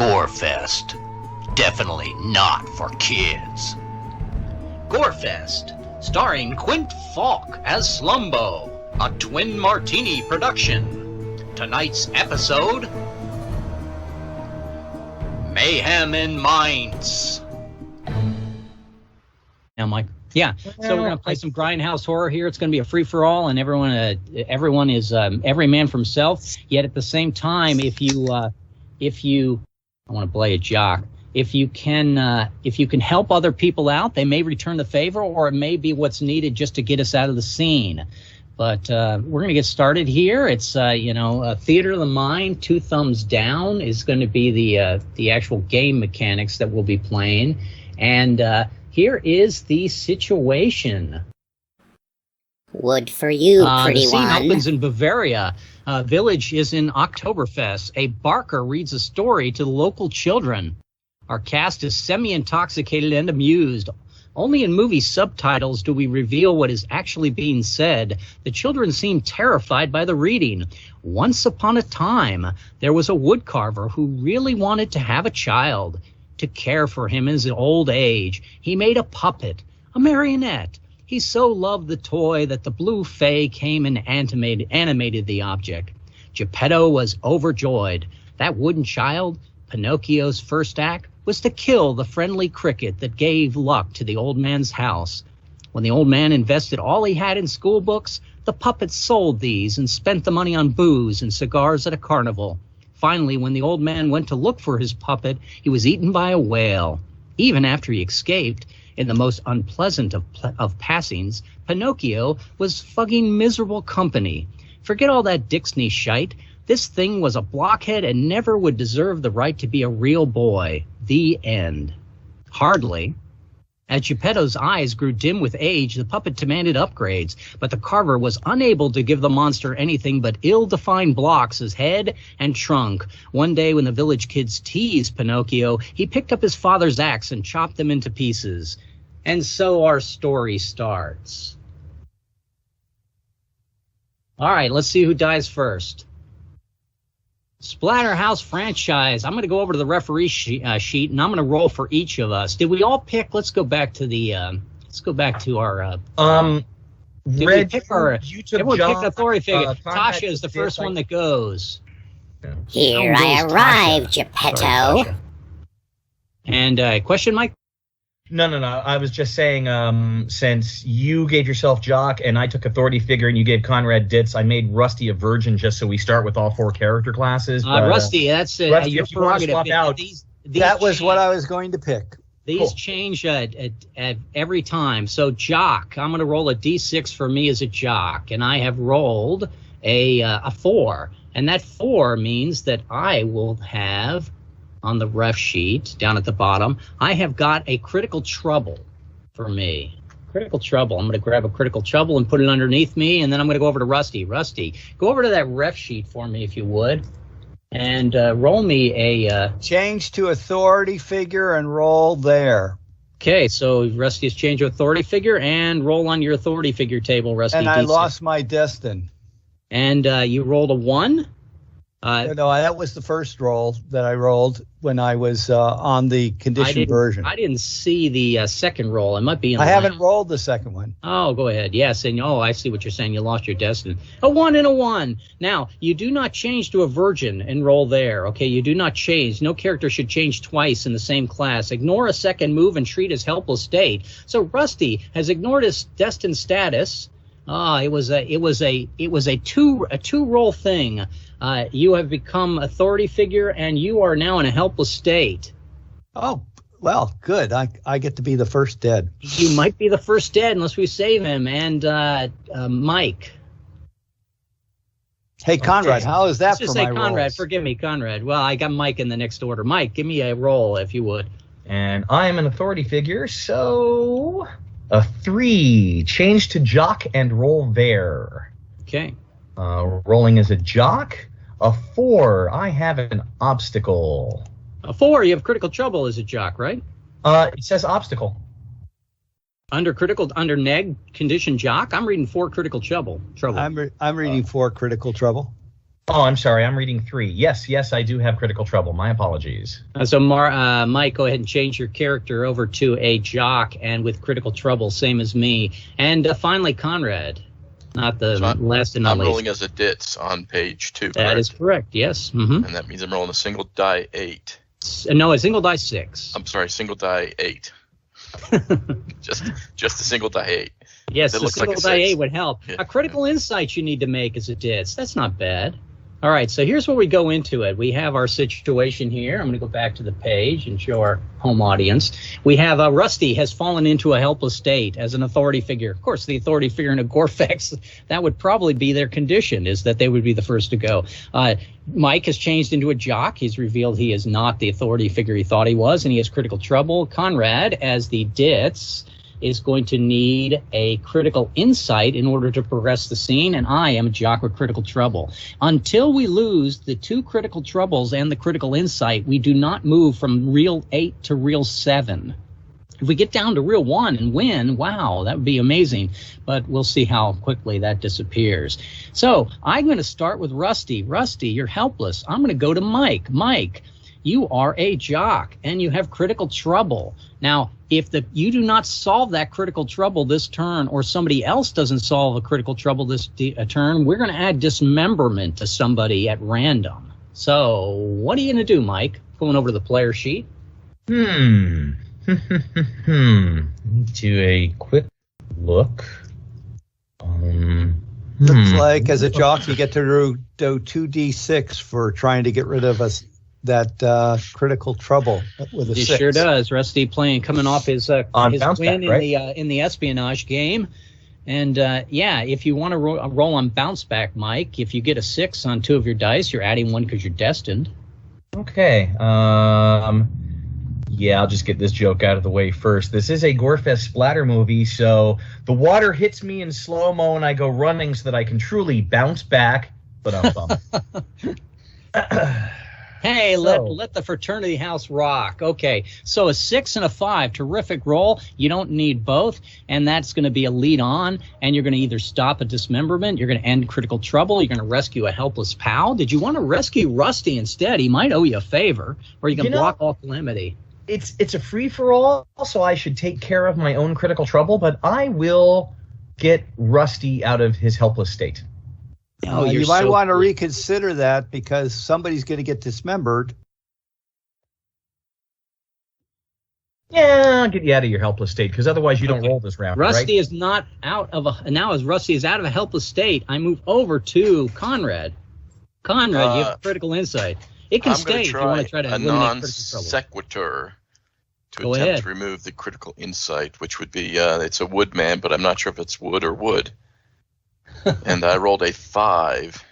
Gorefest. Definitely not for kids. Gorefest, starring Quint Falk as Slumbo, a Twin Martini production. Tonight's episode, Mayhem in Mainz. Now, Mike. Yeah, so we're going to play some Grindhouse horror here. It's going to be a free-for-all, and everyone is every man for himself. Yet at the same time, if you I want to play a jock. If you can help other people out, they may return the favor, or it may be what's needed just to get us out of the scene. But we're going to get started here. It's Theater of the Mind. 2 thumbs down is going to be the actual game mechanics that we'll be playing, and here is the situation. Wood for you, pretty the scene one. opens in Bavaria. Village is in Oktoberfest. A barker reads a story to the local children. Our cast is semi-intoxicated and amused. Only in movie subtitles do we reveal what is actually being said. The children seem terrified by the reading. Once upon a time, there was a woodcarver who really wanted to have a child, to care for him in his old age. He made a puppet, a marionette. He so loved the toy that the blue fay came and animated the object. Geppetto was overjoyed. That wooden child, Pinocchio's first act, was to kill the friendly cricket that gave luck to the old man's house. When the old man invested all he had in school books, the puppet sold these and spent the money on booze and cigars at a carnival. Finally, when the old man went to look for his puppet, he was eaten by a whale. Even after he escaped, in the most unpleasant of passings, Pinocchio was fugging miserable company. Forget all that Dixney shite. This thing was a blockhead and never would deserve the right to be a real boy. The end. Hardly. As Geppetto's eyes grew dim with age, the puppet demanded upgrades, but the carver was unable to give the monster anything but ill-defined blocks as head and trunk. One day when the village kids teased Pinocchio, he picked up his father's axe and chopped them into pieces. And so our story starts. All right, let's see who dies first. Splatterhouse franchise. I'm going to go over to the referee sheet, and I'm going to roll for each of us. Did we all pick? Let's go back to the. Let's go back to our. Did we pick our? Everyone picked authority figure. Tasha is the first one that goes. Here I arrive, Geppetto. Sorry, and question, Mike? No. I was just saying, since you gave yourself Jock and I took authority figure and you gave Conrad Ditz, I made Rusty a virgin just so we start with all 4 character classes. But, Rusty, that's Rusty, your if you want to prerogative. swap out, These that was what I was going to pick. These change at every time. So Jock, I'm going to roll a D6 for me as a Jock, and I have rolled a 4, and that 4 means that I will have. On the ref sheet down at the bottom, I have got a critical trouble for me. Critical trouble. I'm going to grab a critical trouble and put it underneath me, and then I'm going to go over to Rusty. Rusty, go over to that ref sheet for me if you would, and roll me a... Change to authority figure and roll there. Okay, so Rusty has changed to authority figure, and roll on your authority figure table, Rusty. And I D6. lost my destin. And you rolled a 1? No, that was the first roll that I rolled when I was on the condition version. I didn't see the second roll. It might be in I the haven't rolled the second one. Oh, go ahead. Yes, and I see what you're saying. You lost your destiny. A 1 and a 1. Now, you do not change to a virgin and roll there, okay? You do not change. No character should change twice in the same class. Ignore a second move and treat as helpless state. So Rusty has ignored his destined status. It was a two roll thing. You have become authority figure, and you are now in a helpless state. Oh, well, good. I get to be the first dead. You might be the first dead unless we save him. And Mike. Hey, Conrad, how is that Let's for just my say Conrad. rolls? Forgive me, Conrad. Well, I got Mike in the next order. Mike, give me a roll, if you would. And I am an authority figure, so a 3. Change to Jock and roll there. Okay. Rolling as a Jock. A 4. I have an obstacle. A 4. You have critical trouble as a Jock, right? It says obstacle. Under neg condition Jock, I'm reading 4 critical trouble. I'm reading 4 critical trouble. Oh, I'm sorry. I'm reading 3. Yes, I do have critical trouble. My apologies. So, Mike, go ahead and change your character over to a jock and with critical trouble, same as me. And finally, Conrad, not the last and not least. I'm rolling as a ditz on page 2. That is correct, yes. Mm-hmm. And that means I'm rolling a single die 8. No, a single die 6. I'm sorry, single die 8. just a single die 8. Yes, a single die 8 would help. Yeah. A critical insight you need to make as a ditz. That's not bad. All right, so here's where we go into it. We have our situation here. I'm going to go back to the page and show our home audience. We have Rusty has fallen into a helpless state as an authority figure. Of course, the authority figure in a Gorefest, that would probably be their condition, is that they would be the first to go. Mike has changed into a jock. He's revealed he is not the authority figure he thought he was, and he has critical trouble. Conrad, as the ditz, is going to need a critical insight in order to progress the scene, and I am a jock with critical trouble. Until we lose the 2 critical troubles and the critical insight, we do not move from reel 8 to reel 7. If we get down to reel 1 and win, wow, that would be amazing, but we'll see how quickly that disappears. So I'm going to start with Rusty. Rusty, you're helpless. I'm going to go to Mike. Mike, you are a jock, and you have critical trouble. Now, if you do not solve that critical trouble this turn, or somebody else doesn't solve a critical trouble this turn, we're going to add dismemberment to somebody at random. So what are you going to do, Mike? Going over to the player sheet. Do a quick look. Looks like as a jock, you get to do 2d6 for trying to get rid of that critical trouble with a 6. He sure does. Rusty coming off his win back, right? in the espionage game. And if you want to roll on bounce back, Mike, if you get a 6 on 2 of your dice, you're adding 1 because you're destined. Okay. I'll just get this joke out of the way first. This is a Gorefest splatter movie, so the water hits me in slow-mo and I go running so that I can truly bounce back. But Hey, let the fraternity house rock. Okay, so a 6 and a 5, terrific roll. You don't need both, and that's going to be a lead on, and you're going to either stop a dismemberment, you're going to end critical trouble, you're going to rescue a helpless pal. Did you want to rescue Rusty instead? He might owe you a favor, or you can block all calamity. It's a free-for-all, so I should take care of my own critical trouble, but I will get Rusty out of his helpless state. Oh, you might want to reconsider that because somebody's going to get dismembered. Yeah, I'll get you out of your helpless state because otherwise you don't roll this round. Rusty right? is not out of now as Rusty is out of a helpless state, I move over to Conrad. Conrad, you have critical insight. It can stay if you want to try to eliminate critical trouble. Sequitur to Go attempt ahead. to remove the critical insight, which would be it's a woodman, but I'm not sure if it's wood or wood. And I rolled a 5.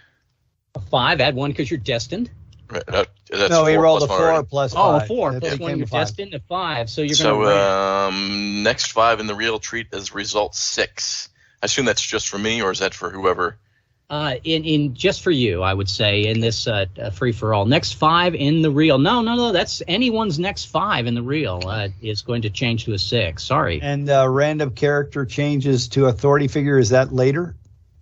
A 5, add 1 because you're destined. Right, that's No, he 4 rolled a plus 4 1 already. plus 5. Oh, a 4 That plus 1, became you're a 5. destined to 5. So you're going to Next 5 in the real treat is result 6. I assume that's just for me, or is that for whoever? in just for you, I would say, in this free for all. Next 5 in the reel. No. That's anyone's next 5 in the reel is going to change to a 6. Sorry. And random character changes to authority figure. Is that later?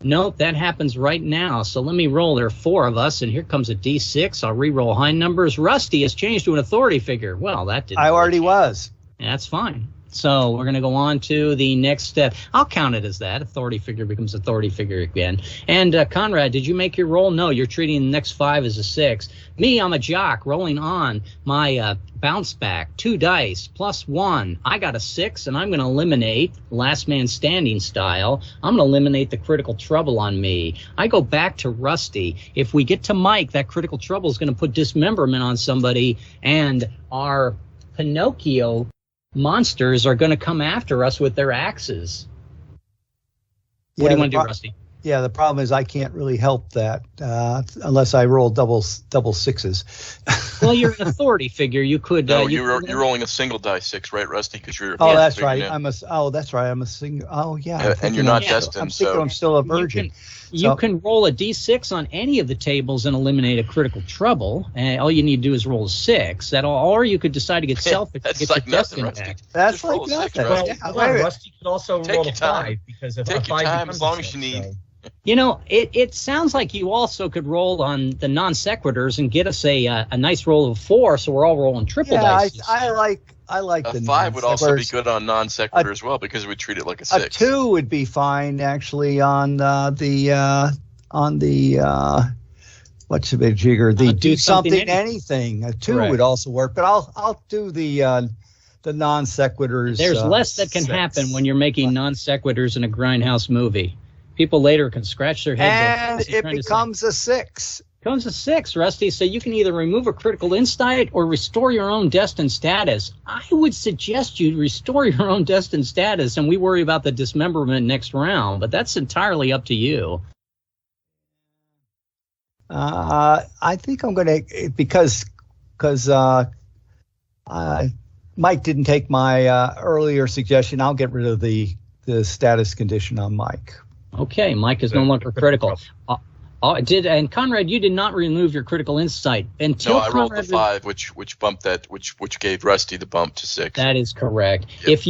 Nope, that happens right now. So let me roll. There are 4 of us, and here comes a D6. I'll re-roll high numbers. Rusty has changed to an authority figure. Well, that didn't. I already was. That's fine. So we're going to go on to the next step. I'll count it as that. Authority figure becomes authority figure again. And Conrad, did you make your roll? No, you're treating the next 5 as a 6. Me, I'm a jock rolling on my bounce back. 2 dice plus 1. I got a 6, and I'm going to eliminate last man standing style. I'm going to eliminate the critical trouble on me. I go back to Rusty. If we get to Mike, that critical trouble is going to put dismemberment on somebody, and our Pinocchio monsters are going to come after us with their axes. What do you want to do, Rusty? Yeah, the problem is I can't really help that unless I roll double sixes. Well, you're an authority figure. You could. No, you're rolling a single die 6, right, Rusty? Because you're. Oh, that's right. Now. That's right. I'm a single. Oh, yeah. And you're not destined. I'm thinking I'm still a virgin. You can roll a d6 on any of the tables and eliminate a critical trouble. And all you need to do is roll a 6. Or you could decide to get selfish. That's get like your nothing, destined Rusty. back. That's Just roll like a 6, nothing. Rusty. Rusty could also Take roll your a time. 5 because if Take a your 5 time becomes as long a as you 6, need. so. You know, it sounds like you also could roll on the non sequiturs and get us a nice roll of 4, so we're all rolling triple dice. I like A the 5 would also be non-sequiturs. good on non sequitur as well because we treat it like a 6. A 2 would be fine actually on the what's the big jigger? The do something anything. A 2 Correct. would also work, but I'll do the non sequiturs. There's less that can 6. happen when you're making non sequiturs in a Grindhouse movie. People later can scratch their heads. And it becomes a 6. Becomes a 6, Rusty. So you can either remove a critical insight or restore your own destined status. I would suggest you restore your own destined status, and we worry about the dismemberment next round. But that's entirely up to you. I think I'm going to because Mike didn't take my earlier suggestion. I'll get rid of the status condition on Mike. Okay, Mike is no longer critical. And Conrad, you did not remove your critical insight until No, I rolled the Conrad 5, which bumped that, which gave Rusty the bump to 6. That is correct. Yep.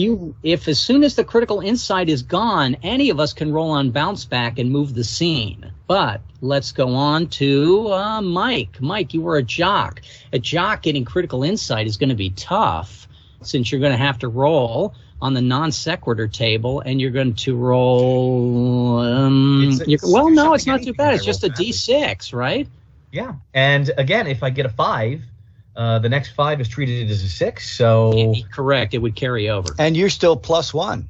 If as soon as the critical insight is gone, any of us can roll on bounce back and move the scene. But let's go on to Mike. Mike, you were a jock. A jock getting critical insight is going to be tough since you're going to have to roll on the non sequitur table, and you're going to roll. It's not too bad. It's just a D6, right? Yeah, and again, if I get a 5, the next 5 is treated as a 6. So Correct. It would carry over. And you're still +1.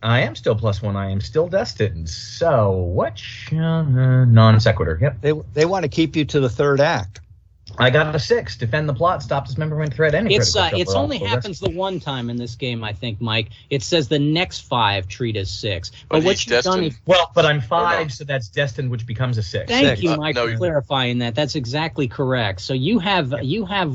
I am still +1. I am still destined. So which non sequitur? Yep. They want to keep you to the 3rd act. I got a 6. Defend the plot, stop dismemberment threat. Any It's critical trouble, only also happens the one time in this game, I think, Mike. It says the next 5 treat as 6. But what he's you've done destined. is, Well, but I'm 5, no. so that's destined, which becomes a 6. thank you, Uh, Mike, no, for clarifying that. That's exactly correct. So you have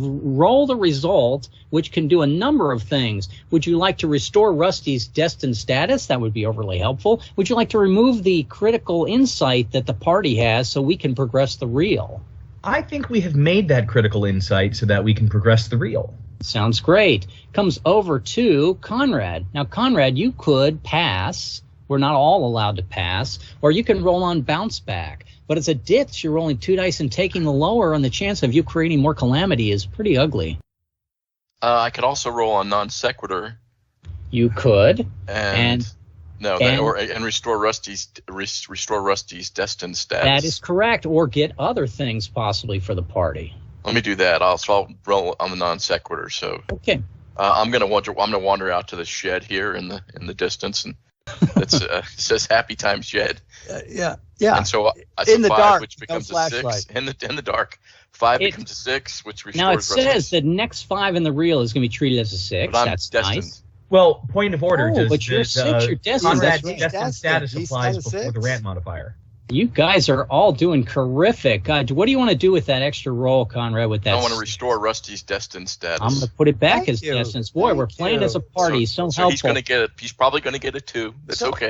rolled a result which can do a number of things. Would you like to restore Rusty's destined status? That would be overly helpful. Would you like to remove the critical insight that the party has so we can progress the reel? I think we have made that critical insight so that we can progress the reel. Sounds great. Comes over to Conrad. Now, Conrad, you could pass. We're not all allowed to pass. Or you can roll on bounce back. But it's a ditch. You're rolling 2 dice and taking the lower, and the chance of you creating more calamity is pretty ugly. I could also roll on non sequitur You could. and restore Rusty's destined status. That is correct. Or get other things possibly for the party. Let me do that. I'll roll on the non sequitur. So Okay. I'm gonna wander out to the shed here in the distance, and it says Happy Times Shed. Yeah. And so I In the 5, dark, which no becomes a flashlight. 6. In the dark, 5 becomes a 6, which restores Now it Rusty's. says the next 5 in the reel is going to be treated as a 6. But I'm That's destined. nice. Well, point of order. Oh, but you're 6, you're destined. Conrad's That's right. destined status He's applies got a before the 6. rant modifier. You guys are all doing terrific. What do you want to do with that extra roll, Conrad, with that? I want to restore Rusty's destined status. I'm going to put it back Thank as you. distance. Boy, Thank we're playing you. as a party. So he's helpful. gonna get he's probably going to get a 2. That's okay.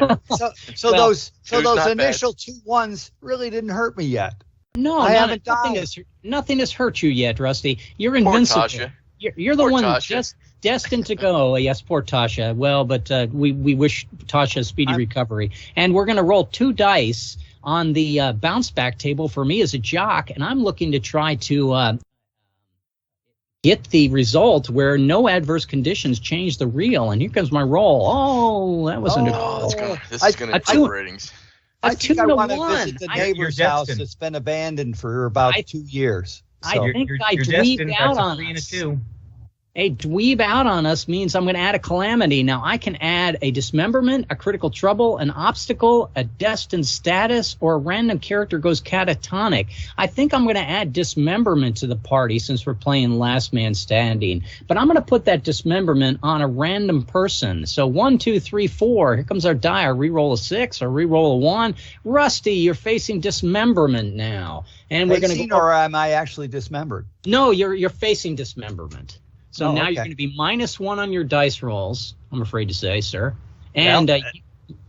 So Well, those two's not bad. initial 2 1s really didn't hurt me yet. No, I haven't died. nothing has hurt you yet, Rusty. You're Poor invincible. Tasha. You're the Poor one Tasha. just destined to go. Yes, poor Tasha. Well, but we wish Tasha a speedy recovery. And we're going to roll 2 dice on the bounce back table for me as a jock, and I'm looking to try to get the result where no adverse conditions change the reel. And here comes my roll. Oh, that wasn't This is going to two- improve ratings. a I 2 think I to want to 1. visit the I neighbor's You're house destined. that's been abandoned for about 2 years. I So think I you're dweebed destined. out That's a on 3 and a us. 2. A dweeb out on us means I'm going to add a calamity. Now, I can add a dismemberment, a critical trouble, an obstacle, a destined status, or a random character goes catatonic. I think I'm going to add dismemberment to the party since we're playing last man standing. But I'm going to put that dismemberment on a random person. So 1, 2, 3, 4. Here comes our die. I reroll a 6 or reroll a 1. Rusty, you're facing dismemberment now. And we're going to go. or am I actually dismembered? No, you're facing dismemberment. So now okay. you're going to be -1 on your dice rolls, I'm afraid to say, sir. And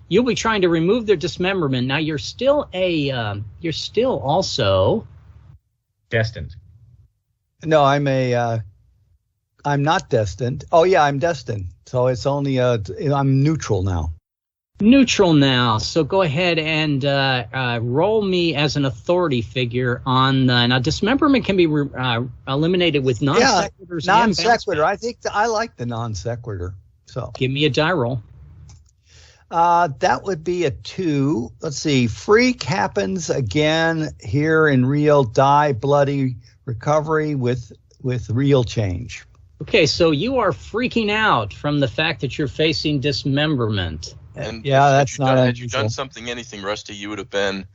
you'll be trying to remove their dismemberment. Now you're still also Destined. No, I'm not destined. Oh yeah, I'm destined. So it's only I'm neutral now. Neutral now. So go ahead and roll me as an authority figure on. Now, dismemberment can be eliminated with non sequiturs. Non sequitur. I think I like the non sequitur. So give me a die roll. That would be a 2. Let's see. Freak happens again here in real. Die bloody recovery with real change. Okay, so you are freaking out from the fact that you're facing dismemberment. And yeah, that's not unusual. Had you done something, anything, Rusty, you would have been.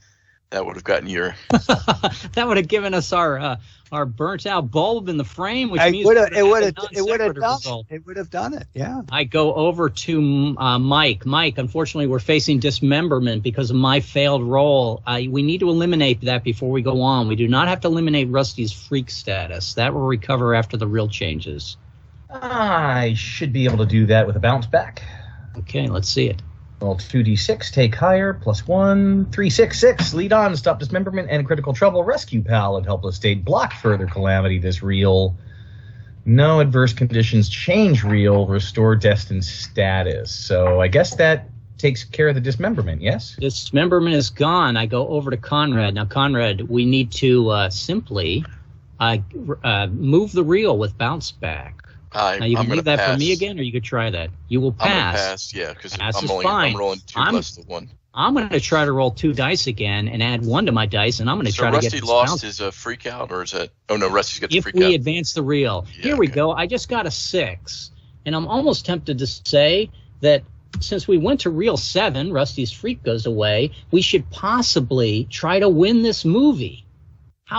That would have gotten your. That would have given us our burnt out bulb in the frame, which means it would have done it. Yeah. I go over to Mike. Mike, unfortunately, we're facing dismemberment because of my failed roll. We need to eliminate that before we go on. We do not have to eliminate Rusty's freak status. That will recover after the real changes. I should be able to do that with a bounce back. Okay, let's see it. Roll 2d6, take higher, +1, 3, 6, 6. Lead on, stop dismemberment and critical trouble. Rescue pal at helpless state. Block further calamity. This reel. No adverse conditions. Change reel. Restore destined status. So I guess that takes care of the dismemberment, yes? Dismemberment is gone. I go over to Conrad. Now, Conrad, we need to simply move the reel with bounce back. Now you can leave that for me again, or you could try that. You will pass. I'm going to pass, yeah, because I'm rolling 2 plus the 1. I'm going to try to roll 2 dice again and add 1 to my dice, and I'm going to try to get this Rusty lost his freak out, or is that? Oh no, Rusty's got the freak out. If we advance the reel, here we go. I just got a 6, and I'm almost tempted to say that since we went to reel 7, Rusty's freak goes away. We should possibly try to win this movie.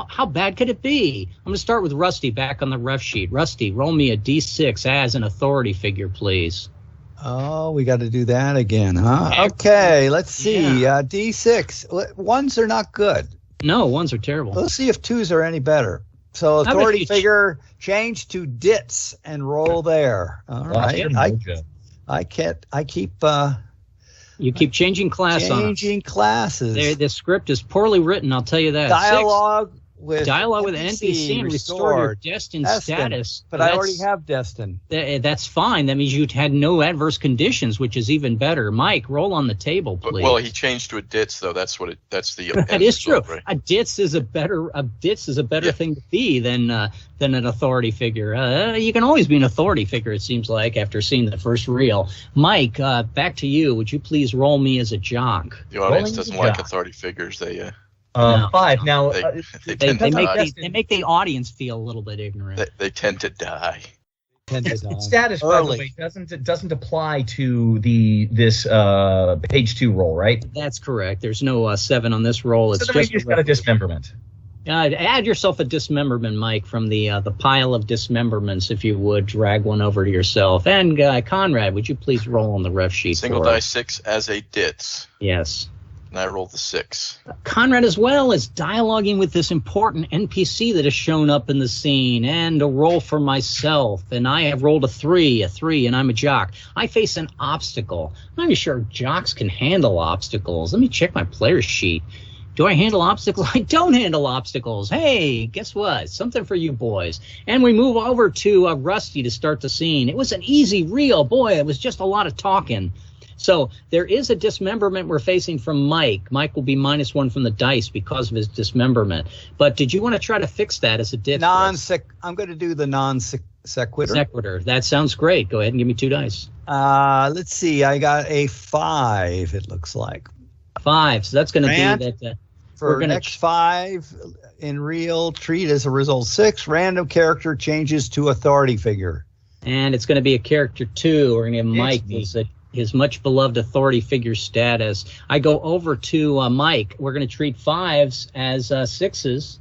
How bad could it be? I'm going to start with Rusty back on the ref sheet. Rusty, roll me a D6 as an authority figure, please. Oh, we got to do that again, huh? Okay, let's see. Yeah. D6. 1s are not good. No, 1s are terrible. Let's see if 2s are any better. So authority figure, change to dits and roll there. All right. I keep... You keep changing class on us. Changing classes. The script is poorly written, I'll tell you that. Dialogue with NPC and restore your destined status. But I already have destined. That's fine. That means you had no adverse conditions, which is even better. Mike, roll on the table, please. Well, he changed to a ditz, though. That's the. That is true. Right? A ditz is a better thing to be than an authority figure. You can always be an authority figure, it seems like, after seeing the first reel. Mike, back to you. Would you please roll me as a jock? The audience doesn't like authority figures. They. No. 5. Now they make the audience feel a little bit ignorant. They tend to die. Status, by the way, doesn't apply to this page 2 roll, right? That's correct. There's no 7 on this roll. It's just got a dismemberment. Add yourself a dismemberment, Mike, from the pile of dismemberments, if you would. Drag one over to yourself. And Conrad, would you please roll on the ref sheet? Single die 6 as a ditz. Yes. And I rolled the 6. Conrad, as well, is dialoguing with this important NPC that has shown up in the scene, and a roll for myself. And I have rolled a 3, and I'm a jock. I face an obstacle. I'm not even sure jocks can handle obstacles. Let me check my player sheet. Do I handle obstacles? I don't handle obstacles. Hey, guess what? Something for you boys. And we move over to Rusty to start the scene. It was an easy reel. Boy, it was just a lot of talking. So there is a dismemberment we're facing from Mike. Mike will be -1 from the dice because of his dismemberment. But did you want to try to fix that as a ditz? I'm going to do the non-sequitur. Sequitur. That sounds great. Go ahead and give me 2 dice. Let's see. I got a 5, it looks like. 5. So that's going to be that. For next 5 in real, treat as a result 6. Random character changes to authority figure. And it's going to be a character 2. We're going to give Mike his much beloved authority figure status. I go over to Mike. We're going to treat 5s as 6s.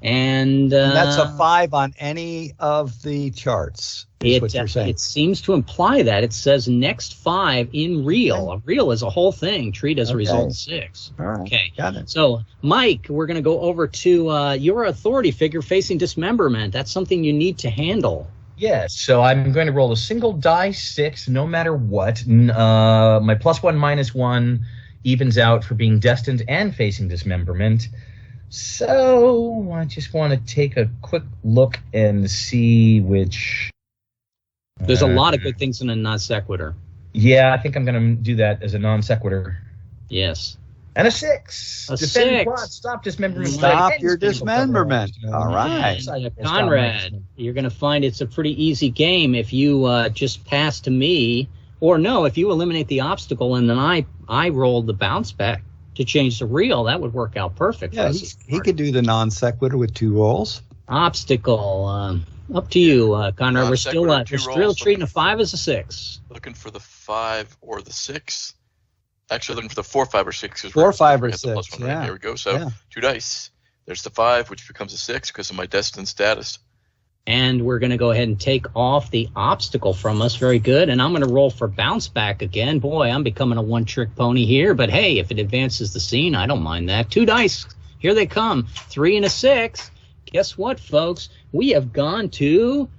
And that's a 5 on any of the charts. What you're saying. It seems to imply that. It says next 5 in real. A reel is a whole thing. Treat as a result 6. All right. Okay. Got it. So, Mike, we're going to go over to your authority figure facing dismemberment. That's something you need to handle. Yes, so I'm going to roll a single die 6, no matter what. My +1, -1 evens out for being destined and facing dismemberment. So I just want to take a quick look and see which... There's a lot of good things in a non sequitur. Yeah, I think I'm going to do that as a non sequitur. Yes. And a 6. A Defend 6. plot. Stop dismemberment. Stop your dismemberment. All right. Conrad, you're going to find it's a pretty easy game if you just pass to me, or no, if you eliminate the obstacle and then I rolled the bounce back to change the reel, that would work out perfect. Yeah, he could do the non sequitur with 2 rolls. Obstacle. Up to you, Conrad. We're still treating a 5 as a 6. Looking for the 5 or the 6. Actually, looking for the 4, 5, or 6. 4, 5, or 6. +1, yeah. Right? Here we go. So 2 dice. There's the 5, which becomes a 6 because of my destined status. And we're going to go ahead and take off the obstacle from us. Very good. And I'm going to roll for bounce back again. Boy, I'm becoming a one-trick pony here. But hey, if it advances the scene, I don't mind that. 2 dice. Here they come. 3 and a 6. Guess what, folks? We have gone to...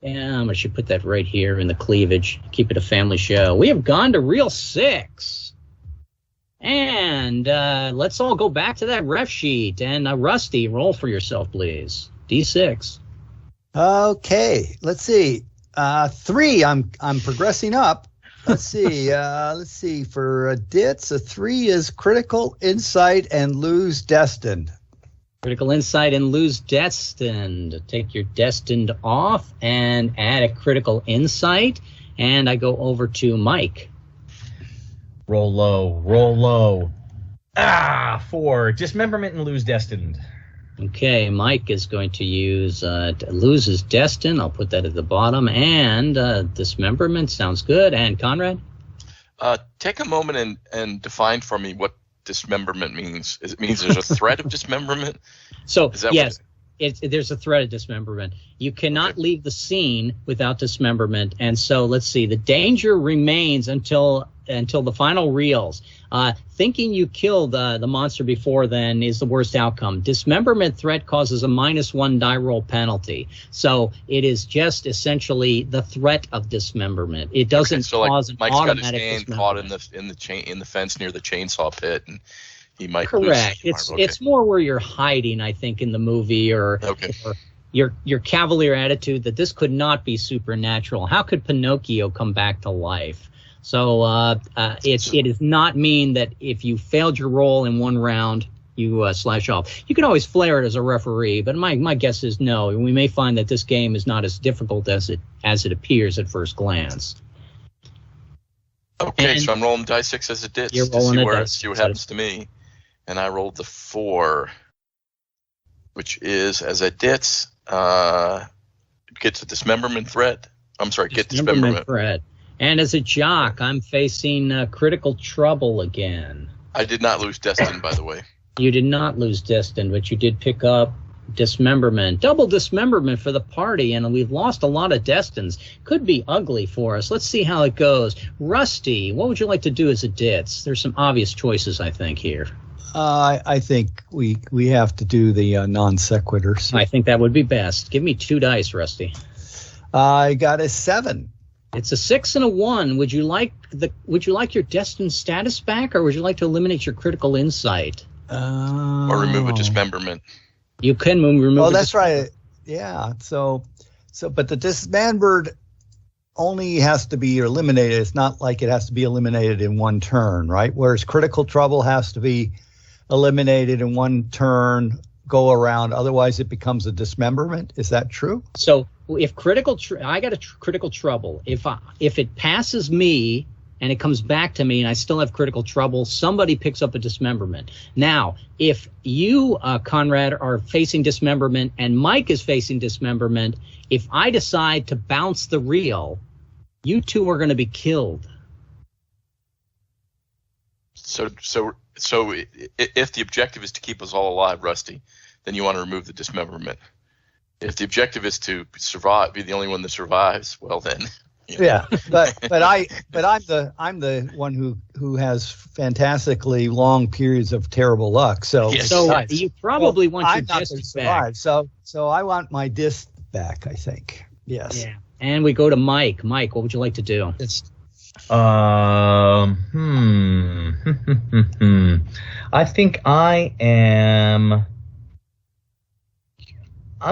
I should put that right here in the cleavage. Keep it a family show. We have gone to reel 6. And let's all go back to that ref sheet. And Rusty, roll for yourself, please. D6. Okay, let's see. 3, I'm progressing up. Let's see. For Ditz, a 3 is critical insight and lose destined. Critical insight and lose destined. Take your destined off and add a critical insight. And I go over to Mike. Roll low. 4. Dismemberment and lose destined. Okay, Mike is going to use loses destined. I'll put that at the bottom. And dismemberment sounds good. And Conrad? Take a moment and define for me what dismemberment means. It means there's a threat of dismemberment? So, yes, there's a threat of dismemberment. You cannot leave the scene without dismemberment. And so, let's see, the danger remains until the final reels. Thinking you killed the monster before then is the worst outcome. Dismemberment threat causes a -1 die roll penalty. So it is just essentially the threat of dismemberment. It doesn't cause an Mike's automatic got his hand caught in the fence near the chainsaw pit, and he might correct. lose. It's more where you're hiding, I think, in the movie, or your cavalier attitude that this could not be supernatural. How could Pinocchio come back to life? So it does not mean that if you failed your role in one round, you slash off. You can always flare it as a referee, but my guess is no. We may find that this game is not as difficult as it appears at first glance. Okay, so I'm rolling die 6 as a ditch to see what happens to me. And I rolled the 4, which is as a ditch, gets a dismemberment threat. I'm sorry, get dismemberment threat. And as a jock, I'm facing critical trouble again. I did not lose destined, by the way. You did not lose destined, but you did pick up dismemberment. Double dismemberment for the party, and we've lost a lot of destins. Could be ugly for us. Let's see how it goes. Rusty, what would you like to do as a ditz? There's some obvious choices, I think, here. I think we have to do the non sequiturs. I think that would be best. Give me 2 dice, Rusty. I got a 7. It's a 6 and a 1. Would you like your destined status back, or would you like to eliminate your critical insight? Or remove a dismemberment. You can remove. Oh, that's right. Yeah. So, but the dismembered only has to be eliminated. It's not like it has to be eliminated in one turn, right? Whereas critical trouble has to be eliminated in one turn, go around. Otherwise, it becomes a dismemberment. Is that true? So if I got a critical trouble. If it passes me and it comes back to me and I still have critical trouble, somebody picks up a dismemberment. Now, if you, Conrad, are facing dismemberment and Mike is facing dismemberment, if I decide to bounce the reel, you two are going to be killed. So if the objective is to keep us all alive, Rusty, then you want to remove the dismemberment. If the objective is to survive, be the only one that survives, well then. Yeah, but I'm the one who has fantastically long periods of terrible luck. So yes. You probably want your disc back. So I want my disc back, I think. Yes. Yeah. And we go to Mike. Mike, what would you like to do? I think I'm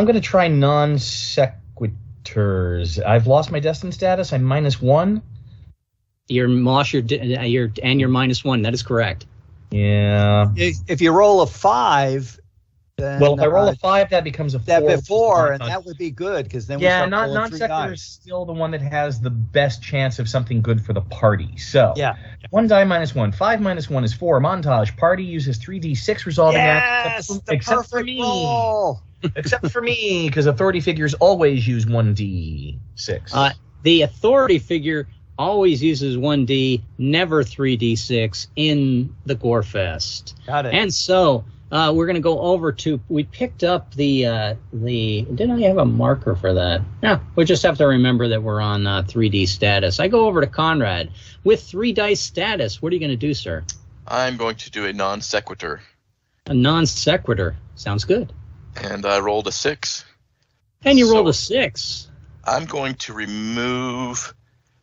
going to try non sequiturs. I've lost my destined status. I'm -1. Your lost your and your -1. That is correct. Yeah. If you roll a 5, then Well, if I roll a 5, that becomes a 4. that before, and which is that would be good because then we yeah, start rolling 3 non-sequitur is dice. still the one that has the best chance of something good for the party. So, Yeah. 1 die -1. 5 -1 is 4. Montage. Party uses 3d6 resolving Yes, act. the Except for perfect me. roll. Except for me, because authority figures always use 1d6. The authority figure always uses 1D, never 3D6 in the Gorefest. Got it. And so we're going to go over to. We picked up the. Didn't I have a marker for that? No, we just have to remember that we're on 3D status. I go over to Conrad with 3 dice status. What are you going to do, sir? I'm going to do a non sequitur, A non sequitur. Sounds good. and I rolled a 6. And you So- rolled a 6. I'm going to remove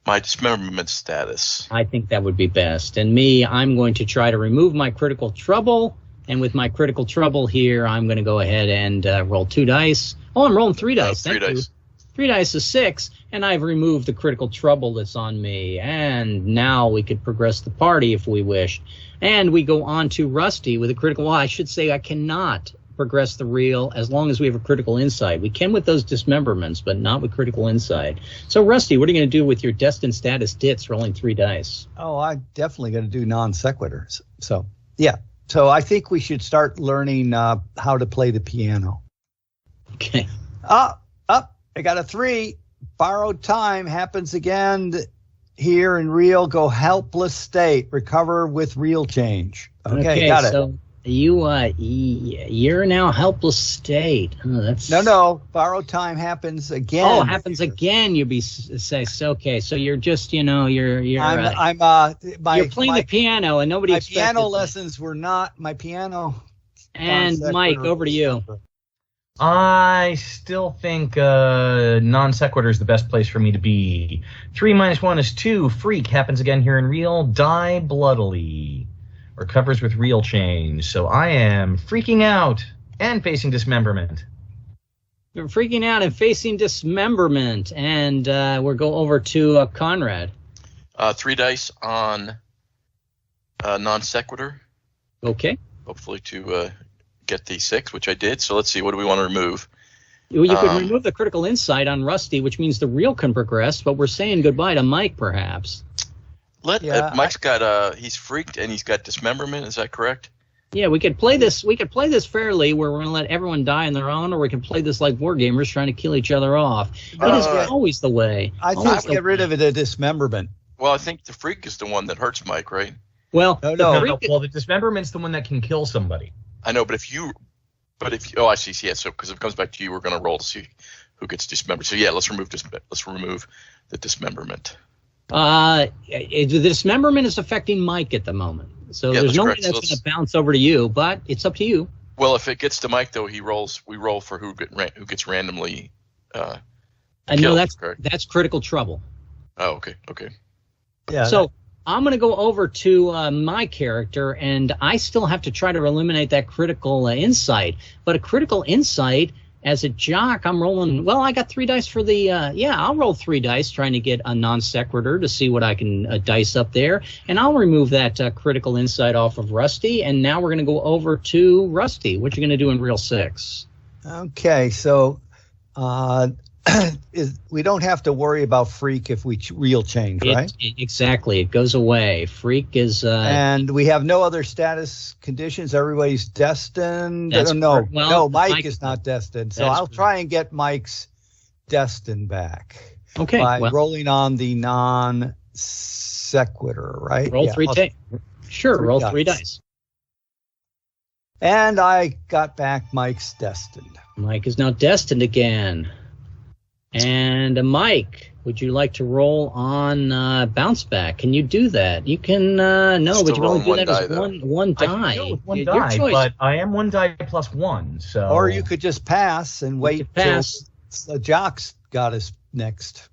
my dismemberment status. I think that would be best. And me, I'm going to try to remove my critical trouble. And with my critical trouble here, I'm going to go ahead and roll 2 dice. Oh, I'm rolling 3 dice. 3 Thank you. dice. 3 dice is 6, and I've removed the critical trouble that's on me. And now we could progress the party if we wish. And we go on to Rusty with a critical. Well, I should say I cannot progress the reel as long as we have a critical insight. We can with those dismemberments, but not with critical insight. So, Rusty, what are you going to do with your destined status dits rolling 3 dice? Oh, I'm definitely going to do non sequiturs. So, yeah. So I think we should start learning how to play the piano. Okay. I got a 3. Borrowed time happens again here in real. Go helpless state. Recover with real change. Okay, got it. So you're now helpless state. Oh, that's No. Borrowed time happens again. Oh, happens again. You be say so. Okay, so you're just you're you're playing the piano and nobody my expected piano that. lessons were not my piano. And Mike, over to you. I still think non sequitur is the best place for me to be. 3 -1 is 2. Freak happens again here in real. Die bloodily. Recovers with real change. So I am freaking out and facing dismemberment. You're freaking out and facing dismemberment, and we'll go over to Conrad. 3 dice on non sequitur, Okay. hopefully to get the 6, which I did. So let's see, what do we want to remove? You could remove the critical insight on Rusty, which means the real can progress, but we're saying goodbye to Mike, perhaps. Mike's got he's freaked and he's got dismemberment. Is that correct? Yeah, we could play this. We could play this fairly, where we're going to let everyone die on their own, or we can play this like war gamers trying to kill each other off. It is always the way. I think get rid of the dismemberment. Well, I think the freak is the one that hurts Mike, right? Well, No. Well, the dismemberment's the one that can kill somebody. I know, but if you, I see. Yeah, so because if it comes back to you, we're going to roll to see who gets dismembered. So yeah, let's remove the dismemberment. The dismemberment is affecting Mike at the moment, so Yeah, there's that's no way correct. that's So going to bounce over to you. But it's up to you. Well, if it gets to Mike though, we roll for who gets randomly. I know killed, correct? that's critical trouble. Oh, okay. Yeah. So I'm going to go over to my character, and I still have to try to eliminate that critical insight. But a critical insight, as a jock, I'm rolling. Well, I got 3 dice for the. I'll roll 3 dice trying to get a non sequitur to see what I can dice up there, and I'll remove that critical insight off of Rusty. And now we're going to go over to Rusty. What you going to do in real 6? Okay, so we don't have to worry about freak if we real change, right? Exactly. It goes away. Freak is. And we have no other status conditions. Everybody's destined. That's No, correct. Well, Mike Mike is not destined. So That's I'll correct. try and get Mike's destined back Okay. by Well, rolling on the non sequitur, right? roll Yeah, 3 I'll- dice. Sure. 3 Roll 3 dice. dice. And I got back Mike's destined. Mike is now destined again. And Mike, would you like to roll on bounce back? Can you do that? You can no, Still but you can only do rolling that one as die, one I die. can do it with 1 Your die, choice. but I am 1 die plus 1. So Or you could just pass and wait could pass. till the jock's got us next.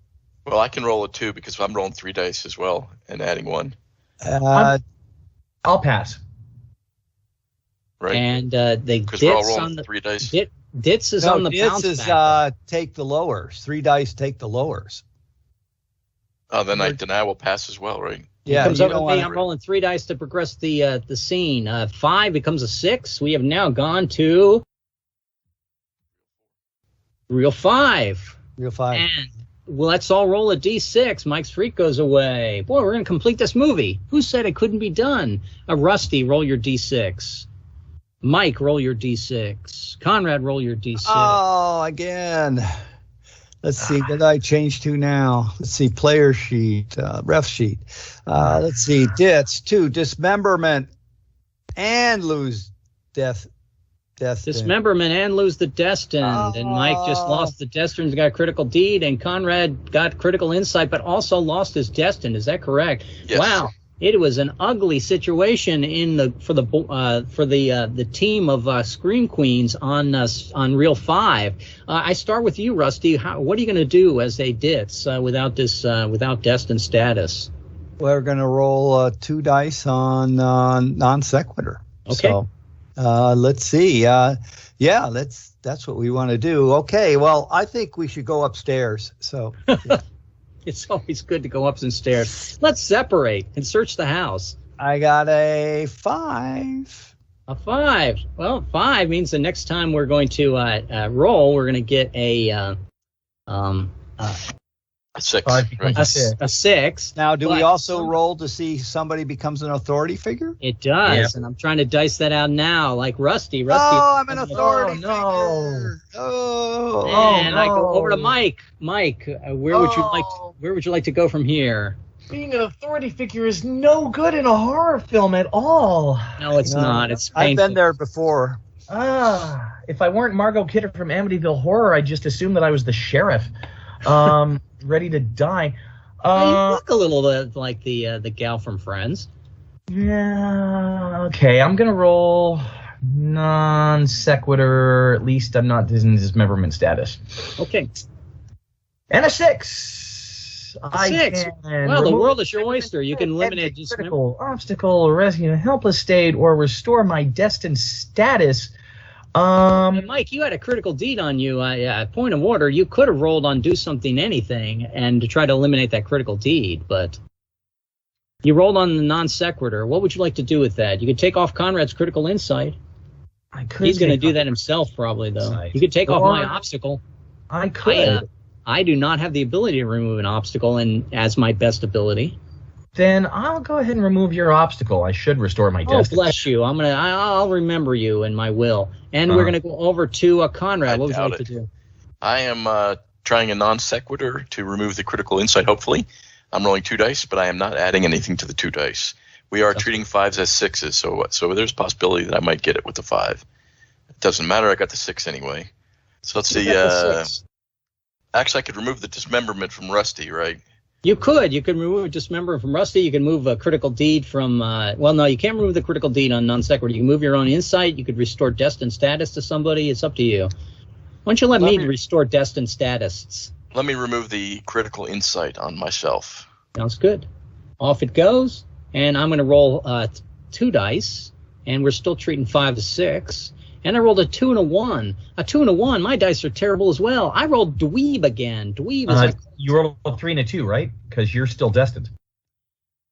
Well, I can roll a 2 because I'm rolling 3 dice as well and adding 1. I'll pass. Right? And the Because we're all dits on rolling the 3 dice. dits is on the Dits bounce is back. take the lowers. 3 dice take the lowers. Oh, then I will pass as well, right? Yeah, Comes you over don't to me. want I'm rolling 3 dice to progress the scene. 5 becomes a 6. We have now gone to real 5. real 5. And well, let's all roll a d6. Mike's freak goes away. Boy, we're going to complete this movie. Who said it couldn't be done? Rusty, roll your d6. Mike, roll your d6. Conrad, roll your d6. Oh, again. Let's see. What did I change to now? Let's see. Player sheet, ref sheet. Let's see. Dits 2, dismemberment, and lose death. Dismemberment and lose the destined. And Mike just lost the destined and got a critical deed, and Conrad got critical insight, but also lost his destined. Is that correct? Yes. Wow. It was an ugly situation for the team of Scream Queens on Reel 5. I start with you, Rusty. What are you going to do as they dits without destined status? We're going to roll 2 dice on non sequitur. Okay. So, let's see. That's what we want to do. Okay. Well, I think we should go upstairs. So. It's always good to go up some stairs. Let's separate and search the house. I got a 5. A 5. Well, 5 means the next time we're going to roll, we're going to get a 6. Right. a 6. Now, do we But also roll to see somebody becomes an authority figure? It does, Yeah. and I'm trying to dice that out now, like Rusty. Oh, I'm an authority no. figure. Oh, And I go over to Mike. Mike, where would you like to go from here? Being an authority figure is no good in a horror film at all. No, it's not. It's I've painful. been there before. If I weren't Margot Kidder from Amityville Horror, I'd just assume that I was the sheriff, ready to die. You look a little like the gal from Friends. Yeah, okay, I'm going to roll non sequitur. At least I'm not in dismemberment status. Okay. And a 6. A 6. Well, the world is your oyster. You can eliminate critical obstacle, rescue in a helpless state, or restore my destined status. Mike, you had a critical deed on you. Point of order, you could have rolled on do something anything and to try to eliminate that critical deed, but you rolled on the non sequitur. What would you like to do with that? You could take off Conrad's critical insight. He's going to do that himself, probably, though. Insight. You could take off my obstacle. I could. I do not have the ability to remove an obstacle as my best ability. Then I'll go ahead and remove your obstacle. I should restore my Oh, destiny. bless you. I'll remember you in my will. And we're going to go over to Conrad. What would you like to do? I am trying a non sequitur to remove the critical insight, hopefully. I'm rolling 2 dice, but I am not adding anything to the 2 dice. We are treating 5s as 6s, so there's a possibility that I might get it with the 5. It doesn't matter. I got the 6 anyway. So let's see. Actually, I could remove the dismemberment from Rusty, right? You could. You could remove a dismemberment from Rusty. You can move a critical deed from... well, no, you can't remove the critical deed on non sequitur. You can move your own insight. You could restore destined status to somebody. It's up to you. Why don't you let me restore destined status? Let me remove the critical insight on myself. Sounds good. Off it goes. And I'm going to roll 2 dice. And we're still treating 5 to 6. And I rolled a 2 and a 1. A 2 and a 1. My dice are terrible as well. I rolled dweeb again. Dweeb is you rolled a 3 and a 2, right? Because you're still destined.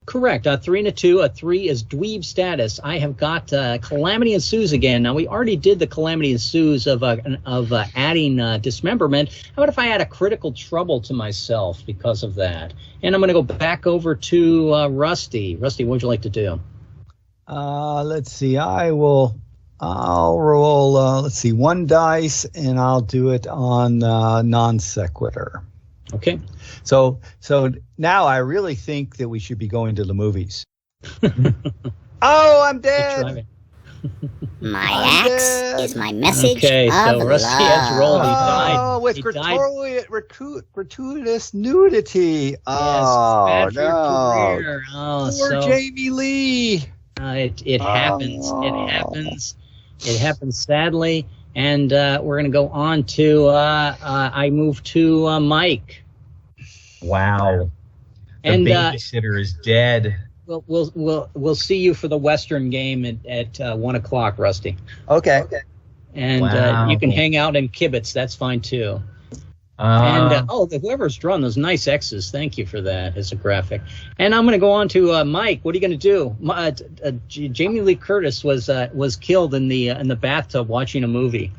correct. A 3 and a 2. A 3 is dweeb status. I have got Calamity Ensues again. Now we already did the Calamity Ensues of adding dismemberment. How about if I add a critical trouble to myself because of that? And I'm going to go back over to Rusty. Rusty, what would you like to do? Let's see. I'll roll, 1 dice, and I'll do it on non sequitur. Okay. So now I really think that we should be going to the movies. Oh, I'm dead. My axe is my message Okay, of so Rusty has rolled. He died. Oh, with He died. gratuitous nudity. Yes, Oh, bad for your no. career. Oh, Poor so Jamie Lee. it happens. Oh. It happens. It happens sadly. And we're going to go on to I move to Mike. Wow. The And babysitter is dead. we'll see you for the Western game at 1:00, Rusty. Okay. And Wow. you can hang out in kibitz. That's fine too. And whoever's drawn those nice X's, thank you for that as a graphic. And I'm going to go on to Mike. What are you going to do? Jamie Lee Curtis was killed in the bathtub watching a movie.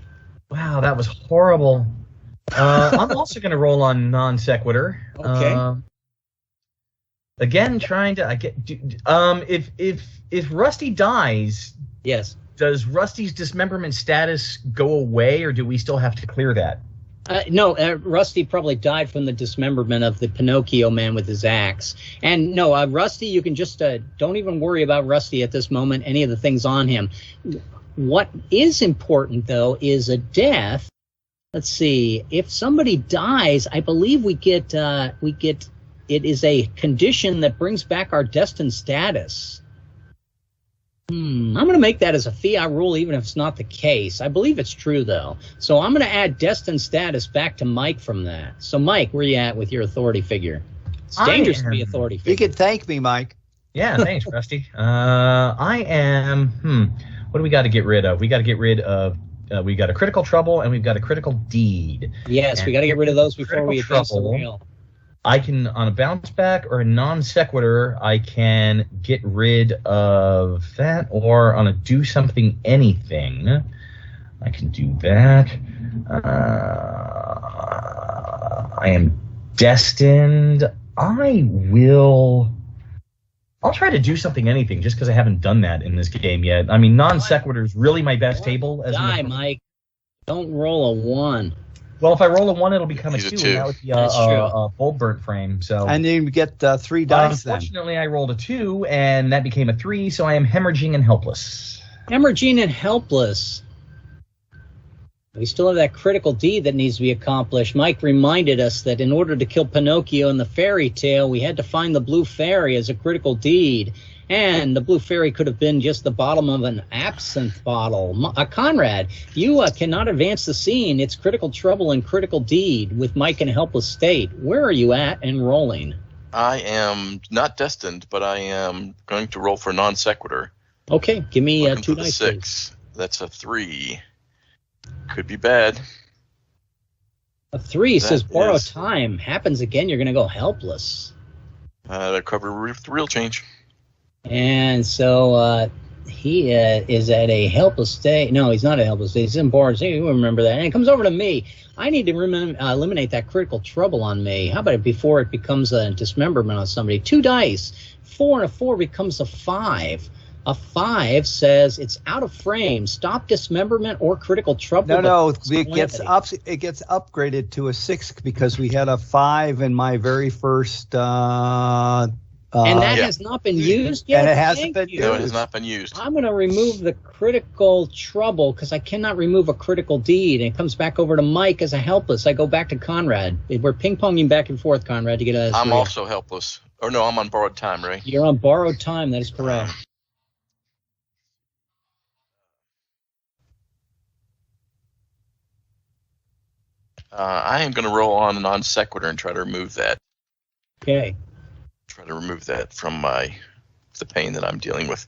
Wow, that was horrible. I'm also going to roll on non sequitur. Okay. Again, trying to if Rusty dies, yes, does Rusty's dismemberment status go away, or do we still have to clear that? No, Rusty probably died from the dismemberment of the Pinocchio man with his axe. And no, Rusty, you can just don't even worry about Rusty at this moment, any of the things on him. What is important, though, is a death. Let's see. If somebody dies, I believe we get it is a condition that brings back our destined status. I'm going to make that as a FIA rule, even if it's not the case. I believe it's true, though. So I'm going to add destined status back to Mike from that. So, Mike, where are you at with your authority figure? It's dangerous to be authority figure. You can thank me, Mike. Yeah, thanks, Rusty. I am, what do we got to get rid of? We got to get rid of, we got a critical trouble and we've got a critical deed. Yes, and we got to get rid of those before we advance the wheel. I can, on a bounce back or a non sequitur, I can get rid of that, or on a do something anything, I can do that. I am destined. I'll try to do something anything just because I haven't done that in this game yet. I mean, non sequitur is really my best table. Mike. Don't roll a 1. Well, if I roll a 1, it'll become a 2, two. and that would be a bold burnt frame. So, and then you get 3 dice. Unfortunately, I rolled a 2, and that became a 3, so I am hemorrhaging and helpless. Hemorrhaging and helpless. We still have that critical deed that needs to be accomplished. Mike reminded us that in order to kill Pinocchio in the fairy tale, we had to find the blue fairy as a critical deed. And the blue fairy could have been just the bottom of an absinthe bottle. Conrad, you cannot advance the scene. It's critical trouble and critical deed with Mike in a helpless state. Where are you at and rolling? I am not destined, but I am going to roll for non sequitur. Okay, give me 2 dice. 6. That's a 3. Could be bad. A 3 says borrow time. Happens again, you're going to go helpless. That cover the real change. And so he is at a helpless state. No, he's not a helpless state. He's in borrowed state. You remember that. And it comes over to me. I need to eliminate that critical trouble on me. How about it before it becomes a dismemberment on somebody? 2 dice. 4 and a 4 becomes a 5. A 5 says it's out of frame. Stop dismemberment or critical trouble. No, it gets upgraded to a 6 because we had a 5 in my very first. And that has not been used yet? And it hasn't been used. No, it has not been used. I'm going to remove the critical trouble because I cannot remove a critical deed. And it comes back over to Mike as a helpless. I go back to Conrad. We're ping-ponging back and forth, Conrad, to get a... I'm also helpless. Or no, I'm on borrowed time, right? You're on borrowed time. That is correct. I am going to roll on a non sequitur and try to remove that. Okay. Try to remove that from the pain that I'm dealing with.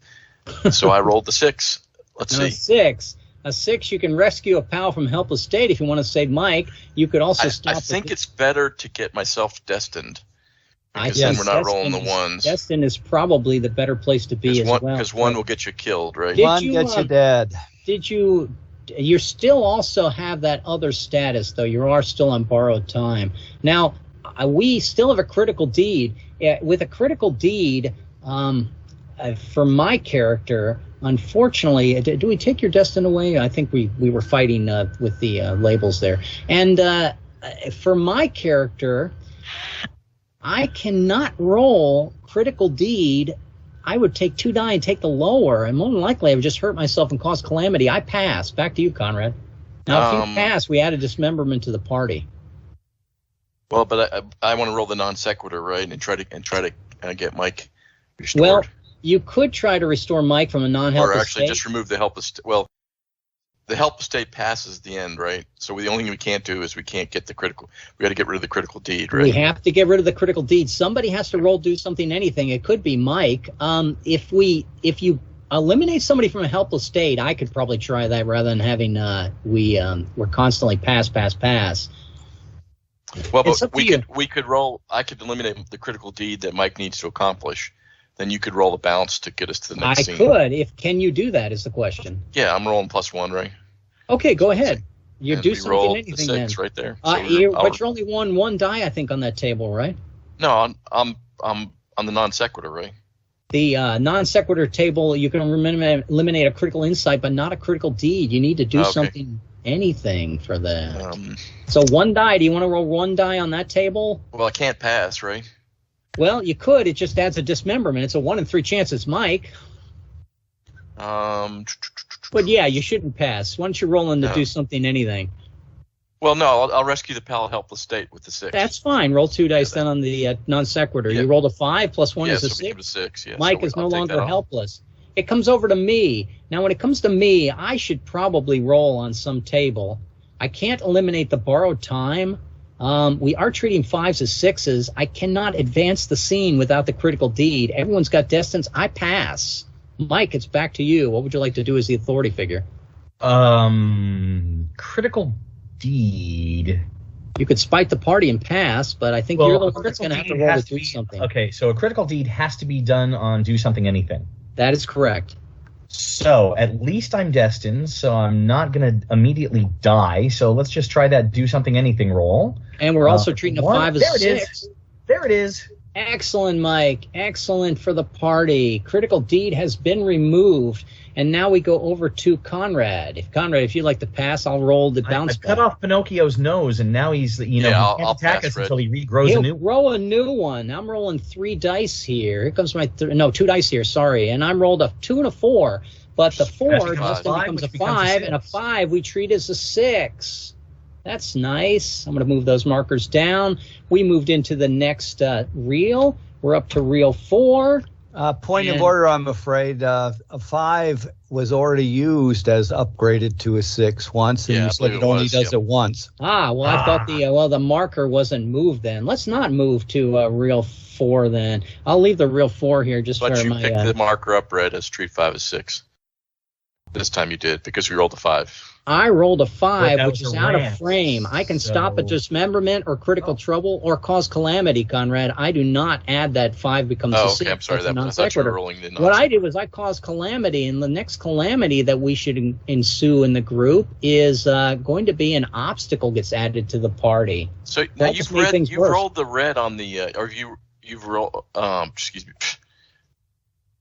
So I rolled the 6. Let's see. A 6, you can rescue a pal from helpless state if you want to save Mike. You could also stop. I think it's better to get myself destined. Because then we're not rolling the 1s. Destined is probably the better place to be as well. Because 1 will get you killed, right? 1 gets you dead. You still also have that other status, though. You are still on borrowed time. Now, we still have a critical deed. With a critical deed, for my character, unfortunately, do we take your destin away? I think we were fighting with the labels there. And for my character, I cannot roll critical deed. I would take 2 die and take the lower, and more than likely I would just hurt myself and cause calamity. I pass. Back to you, Conrad. Now, if you pass, we add a dismemberment to the party. Well, but I want to roll the non sequitur, right, and try to get Mike restored. Well, you could try to restore Mike from a non-helpless state. Or actually just remove the helpless. Well, the helpless state passes the end, right? So the only thing we can't do is we can't get the critical. We got to get rid of the critical deed, right? We have to get rid of the critical deed. Somebody has to do something, anything. It could be Mike. If you eliminate somebody from a helpless state, I could probably try that rather than having we're constantly pass. Well, It's but up to you. we could roll. I could eliminate the critical deed that Mike needs to accomplish. Then you could roll the bounce to get us to the I next scene. could. Can you do that? Is the question. Yeah, I'm rolling +1, right? Okay, go ahead. You And do we something, rolled anything the 6 then. right there. But you're only one die, I think, on that table, right? No, I'm on the non sequitur, right? The non sequitur table, you can eliminate a critical insight, but not a critical deed. You need to do something, anything for that. So one die. Do you want to roll one die on that table? Well, I can't pass, right? Well, you could. It just adds a dismemberment. It's a 1 in 3 chance it's Mike. But yeah, you shouldn't pass. Why don't you roll in to do something, anything? Well, no, I'll rescue the pal helpless state with the 6. That's fine. Roll 2 dice then on the non sequitur. Yeah. You rolled a 5 plus 1 is a so we 6. give it a 6. Yeah, Mike so is I'll no take longer that off. helpless. It comes over to me. Now, when it comes to me, I should probably roll on some table. I can't eliminate the borrowed time. We are treating 5s as 6s. I cannot advance the scene without the critical deed. Everyone's got destines. I pass. Mike, it's back to you. What would you like to do as the authority figure? Critical deed. You could spite the party and pass, but I think you're the one that's going to have to roll to do something. Okay, so a critical deed has to be done on do something anything. That is correct. So at least I'm destined, so I'm not going to immediately die. So let's just try that do something anything roll. And we're also treating a 5 as there 6. It is. There it is. Excellent, Mike. Excellent for the party. Critical deed has been removed. And now we go over to Conrad. If you'd like to pass, I'll roll the bounce I cut off Pinocchio's nose, and now he's, he can't attack us until he regrows a new one. Roll a new one. I'm rolling 3 dice here. Here comes my 2 dice here. Sorry, and I'm rolled a 2 and a 4. But the 4 just becomes a 5, and a 5 we treat as a 6. That's nice. I'm going to move those markers down. We moved into the next reel. We're up to reel 4. Point of order, I'm afraid. A 5 was already used as upgraded to a 6 once, and you said it only does it once. I thought the marker wasn't moved then. Let's not move to reel 4 then. I'll leave the reel 4 here just but for you my... picked the marker up red as treat 5 as 6. This time you did, because we rolled a 5. I rolled a 5, which is out rant, of frame. I can stop a dismemberment or critical trouble or cause calamity, Conrad. I do not add that 5 becomes a 6. I'm sorry. That's I thought you were rolling the What I do is I cause calamity, and the next calamity that we should ensue in the group is going to be an obstacle gets added to the party. So now you've rolled the red on the, you've rolled, excuse me.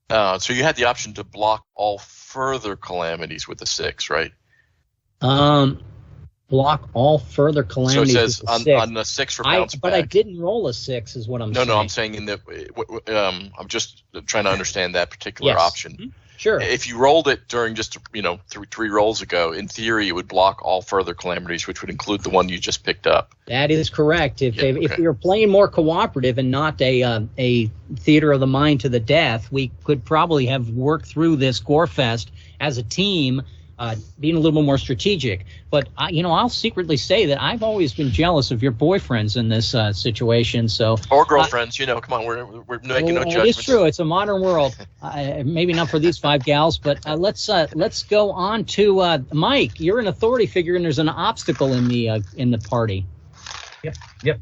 So you had the option to block all further calamities with the 6, right? Block all further calamities. So it says with the on the 6 for bounce back. But I didn't roll a 6, is what I'm saying. No, I'm saying in the. I'm just trying to understand that particular option. Mm-hmm. Sure. If you rolled it during just 3 rolls ago, in theory, it would block all further calamities, which would include the one you just picked up. That is correct. If we were playing more cooperative and not a theater of the mind to the death, we could probably have worked through this Gorefest as a team, being a little bit more strategic. But I'll secretly say that I've always been jealous of your boyfriends in this situation. So or girlfriends, come on, we're making no judgments. It's true. It's a modern world. Maybe not for these 5 gals, but let's go on to Mike. You're an authority figure, and there's an obstacle in the party. Yep.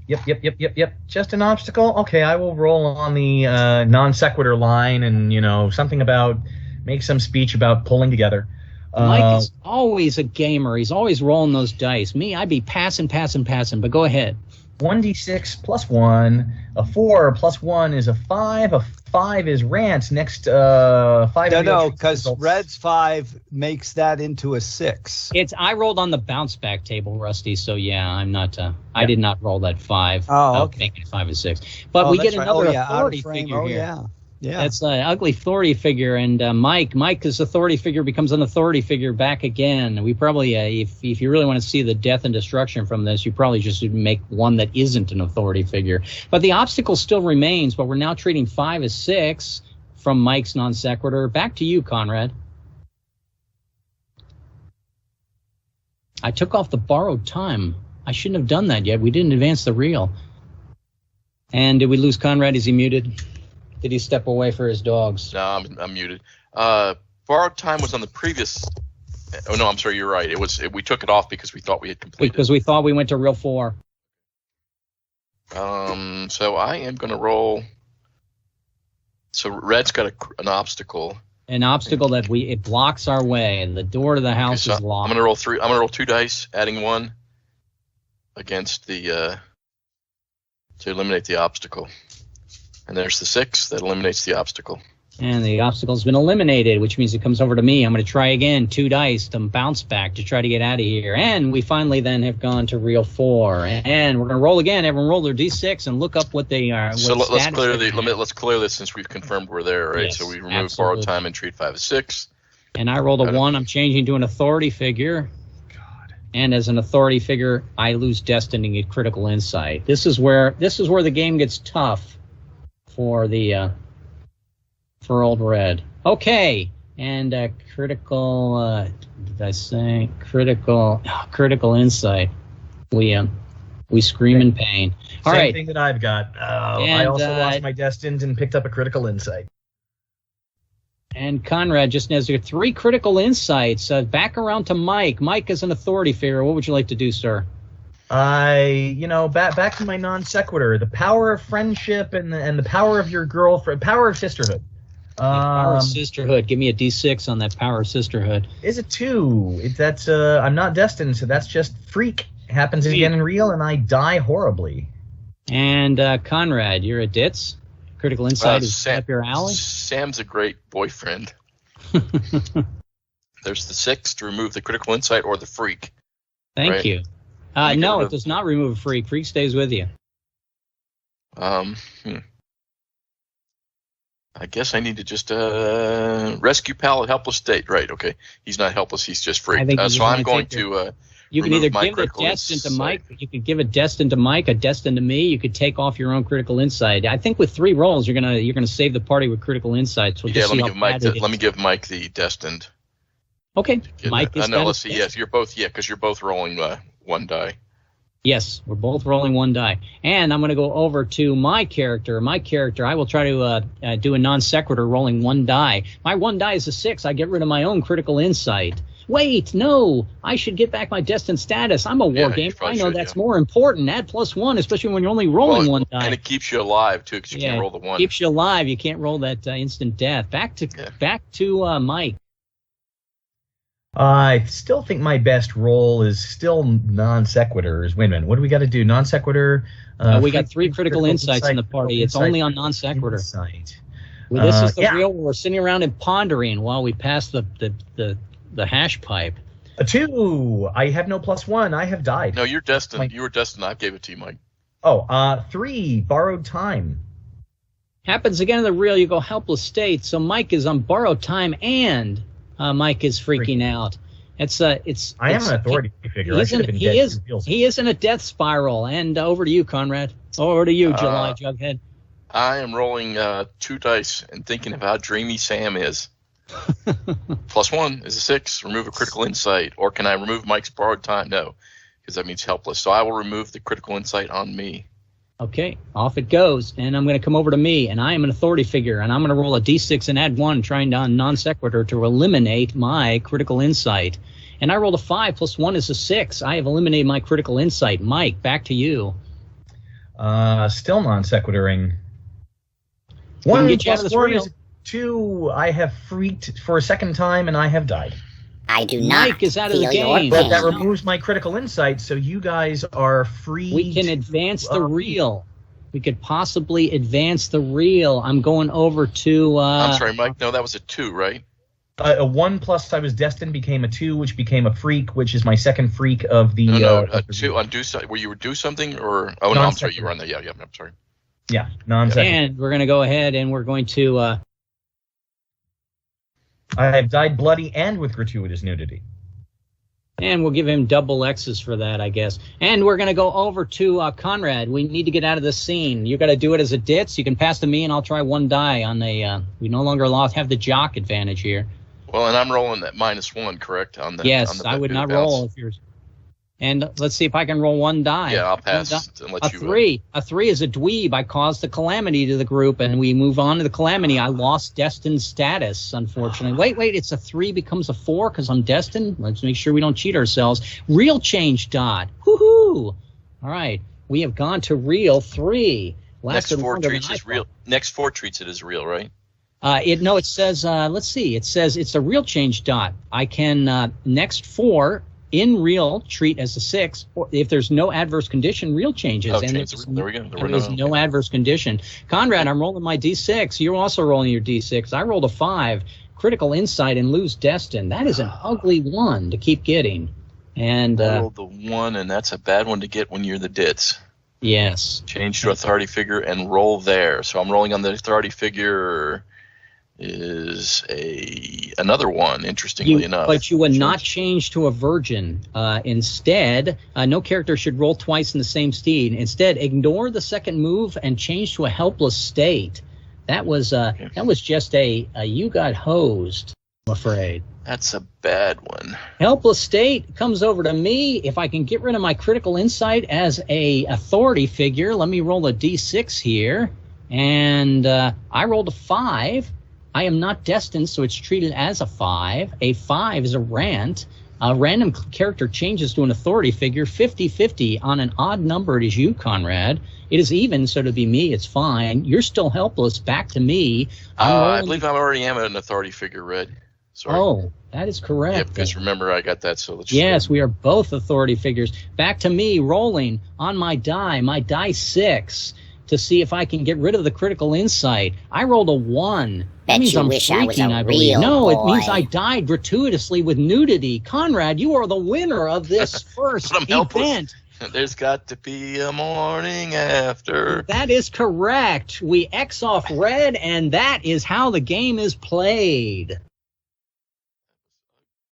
Just an obstacle. Okay, I will roll on the non sequitur line, and something about make some speech about pulling together. Mike is always a gamer. He's always rolling those dice. Me, I'd be passing, but go ahead. 1d6 plus 1. A 4 plus 1 is a 5. A 5 is rant. Next 5. No, because red's 5 makes that into a 6. I rolled on the bounce back table, Rusty. So yeah, I'm not. I did not roll that 5. Oh, okay. Making it 5 is 6. But we get another authority figure here. Yeah. That's an ugly authority figure, and Mike's authority figure becomes an authority figure back again. We probably, if you really want to see the death and destruction from this, you probably just make one that isn't an authority figure. But the obstacle still remains, but we're now treating 5 as 6 from Mike's non sequitur. Back to you, Conrad. I took off the borrowed time. I shouldn't have done that yet. We didn't advance the reel. And did we lose Conrad? Is he muted? Did he step away for his dogs? No, I'm muted. Borrowed time was on the previous. Oh no, I'm sorry. You're right. We took it off because we thought we had completed. Because we thought we went to reel 4. So I am going to roll. So red's got an obstacle. An obstacle that it blocks our way, and the door to the house is locked. I'm going to roll 3. I'm going to roll 2 dice, adding 1 against the to eliminate the obstacle. And there's the 6 that eliminates the obstacle. And the obstacle's been eliminated, which means it comes over to me. I'm going to try again, 2 dice to bounce back to try to get out of here. And we finally then have gone to reel 4. And we're going to roll again. Everyone roll their D6 and look up what they are. So let's clear this since we've confirmed we're there, right? Yes, so we remove borrowed time and treat 5 as 6. And I rolled a 1. I'm changing to an authority figure. God. And as an authority figure, I lose destiny and critical insight. This is where the game gets tough for for old red. Okay, and critical. Did I say critical insight? We scream in pain. All Same right. thing that I've got. I also lost my destined and picked up a critical insight. And Conrad just has 3 critical insights. Back around to Mike. Mike is an authority figure. What would you like to do, sir? Back to my non sequitur. The power of friendship and the power of your girlfriend. Power of sisterhood. Power of sisterhood. Give me a D6 on that power of sisterhood. Is it 2? That's I'm not destined, so that's just freak. Happens again in real, and I die horribly. And Conrad, you're a ditz. Critical insight is up your alley. Sam's a great boyfriend. There's the 6 to remove the critical insight or the freak. Thank you. No, it does not remove a freak. Freak stays with you. I guess I need to just rescue pal at helpless state. Right, okay. He's not helpless, he's just freaked. So I'm going to you can either give a destined to Mike, you could give a destined to Mike, a destined to me, you could take off your own critical insight. I think with 3 rolls you're gonna save the party with critical insights. Let me give Mike the destined. Okay. Mike is let's see, yes, because you're both rolling 1 die. Yes, we're both rolling 1 die. And I'm going to go over to my character. I will try to do a non sequitur rolling 1 die. My 1 die is a 6. I get rid of my own critical insight. Wait, no, I should get back my destined status. I'm a war game. I know that's more important. Add +1, especially when you're only rolling 1 die. And it keeps you alive, too, because you can't roll the 1. It keeps you alive. You can't roll that instant death. Back to Mike. I still think my best role is still non sequiturs. Wait a minute, what do we got to do? Non sequitur. We got 3 critical insights in the party. It's only on non sequitur. Well, this is the real. We're sitting around and pondering while we pass the hash pipe. A 2. I have no +1. I have died. No, you're destined. You were destined. I gave it to you, Mike. 3. Borrowed time. Happens again in the real. You go helpless state. So Mike is on borrowed time and. Mike is freaking out. I am an authority figure. He is in a death spiral. And over to you, Conrad. Over to you, July Jughead. I am rolling 2 dice and thinking of how dreamy Sam is. +1 is a 6. Remove a critical insight. Or can I remove Mike's borrowed time? No, because that means helpless. So I will remove the critical insight on me. Okay, off it goes, and I'm going to come over to me, and I am an authority figure, and I'm going to roll a D6 and add 1, trying down non sequitur to eliminate my critical insight. And I rolled a 5 +1 is a 6. I have eliminated my critical insight. Mike, back to you. Still non sequituring. 1 +1 is 2. I have freaked for a second time, and I have died. I do not. Mike is out of the game. But that removes my critical insight, so you guys are free. We can advance the reel. We could possibly advance the reel. I'm going over to. I'm sorry, Mike. No, that was a 2, right? A 1 plus I was destined became a 2, which became a freak, which is my second freak of the. A 2 on do. Were you do something or? Oh no, I'm sorry. You were on that. Yeah. I'm sorry. Yeah, non-sequitur. And we're going to go ahead and we're going to. I have died bloody and with gratuitous nudity. And we'll give him double X's for that, I guess. And we're going to go over to Conrad. We need to get out of this scene. You got to do it as a ditz. You can pass to me, and I'll try 1 die on a. We no longer have the jock advantage here. Well, and I'm rolling that -1, correct? Yes, I would not roll if you're. And let's see if I can roll 1 die. Yeah, I'll pass and let you. 3. A 3 is a dweeb. I caused the calamity to the group, and we move on to the calamity. I lost destined status, unfortunately. Wait, it's a 3 becomes a 4 because I'm destined? Let's make sure we don't cheat ourselves. Real change dot. Woohoo! All right. we have gone to reel 3. Next 4 treats is real. Next 4 treats it is real, right? It says, let's see. It says it's a real change dot. I can, next 4 in real treat as a 6, or if there's no adverse condition, real changes. Oh, and there we go. There's no adverse condition. Conrad, I'm rolling my D6. You're also rolling your D6. I rolled a 5. Critical insight and lose destined. That is an ugly one to keep getting. And I rolled the 1, and that's a bad one to get when you're the dits. Yes. Change to authority figure and roll there. So I'm rolling on the authority figure is another 1, interestingly enough. But you would not change to a virgin. Instead, no character should roll twice in the same steed. Instead, ignore the second move and change to a helpless state. That was just a you got hosed, I'm afraid. That's a bad one. Helpless state comes over to me. If I can get rid of my critical insight as a authority figure, let me roll a d6 here. And I rolled a 5. I am not destined, so it's treated as a 5. A 5 is a rant. A random character changes to an authority figure 50-50. On an odd number, it is you, Conrad. It is even, so to be me, it's fine. You're still helpless. Back to me. I believe I already am an authority figure, Red. Sorry. Oh, that is correct. Yeah, because remember, I got that. So yes, we are both authority figures. Back to me, rolling on my die 6, to see if I can get rid of the critical insight. I rolled a 1. That means I'm freaking, I believe. No, it means I died gratuitously with nudity. Conrad, you are the winner of this first event. There's got to be a morning after. That is correct. We X off Red, and that is how the game is played.